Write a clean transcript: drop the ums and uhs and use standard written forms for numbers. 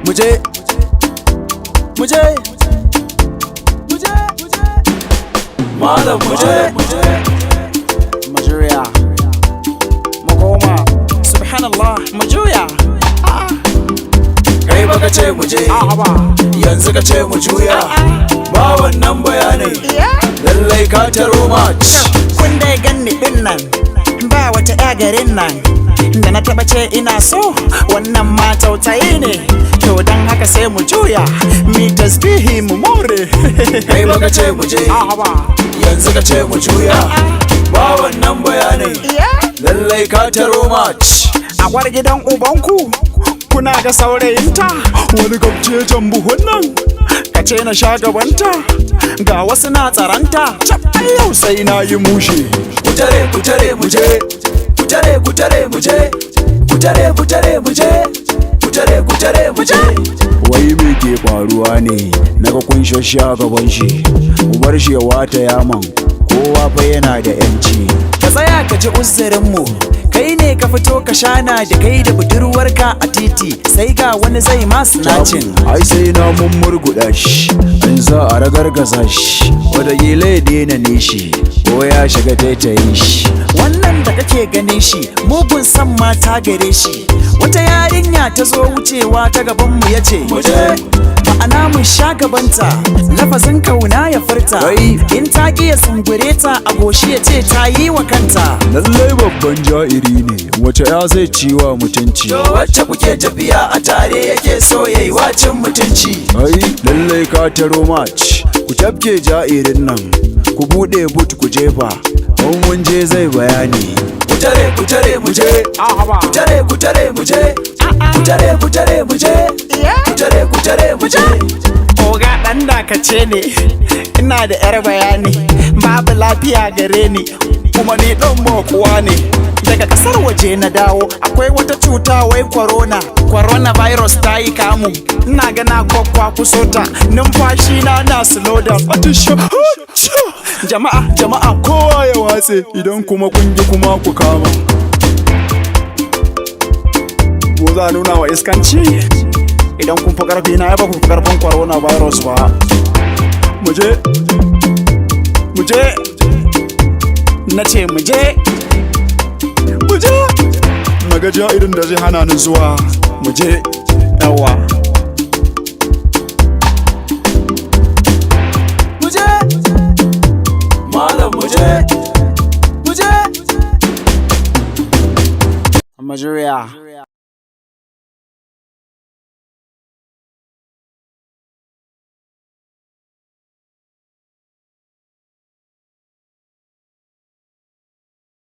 muje muje muje malam muje majuya makoma subhanallah majuya kai baka ce muje yanzu ka ce mu juya ba wannan bayanai lallai ka taro match kun dai ganni din nan ba wata ya garin nan da na taba ce ina so wannan ma tautaye ne to dan haka sai mu juya mi tasbihi mu more kai baka ce mu je yanzu ka ce mu juya ba wannan bayanai lallai ka taro match a gwar gidan ubanku kuna da saurayinta wani gabce buhun nan ka ce na sha gabanta ga wasu na tsaranta yau sai na yi mushe kutare kutare muje kutare kutare muje kutare kutare muje kutare kutare muje wai me ke faruwa ne naga kun shasha gaban shi ku bar shi ya wata yaman kowa fa yana da yanci ka tsaya ka ji uzurinmu kai ne ka fito ka shana da kai da budurwarka a titi sai ga wani zai masu nacin ai sai na mummurguɗa shi an za a ragargaza shi wataƙila ya daina nishi ko ya shiga taitayin shi wannan da kake ganin shi mugun san mata gare shi wata yarinya ta zo wucewa ta gabanmu ya ce ma'ana mun sha gabanta lafazin kauna ya furta in ta ƙi ya sungure ta a goshi ya ce ta yi wa kanta lallai babban ja'iri ne wace ya zai ciwa mutunci to wacce kuke tafiya a tare yake so yayi wacin mutunci ai lallai ka taro match ku tafke ja'irin nan ku bude but ku jefa mun je zai bayani kutare kutare muje kutare kutare muje kutare kutare muje kutare kutare muje oga dan dakace ne ina da yar bayani babu lafiya gare ni kuma ni dan mokuwa ne daga kasar waje na dawo akwai wata cuta wai coronavirus ta yi kamu ina gana kwakwa kusota numfashi na slow down jama'a kowa ya watse idan kuma kun ji kuma ku kama ko za nuna wa iskanci idan kun fi karfi na ya ba ku fi karfin coronavirus ba muje na ce muje na gajiya irin da zai hana ni zuwa muje yawa malam muje Majuya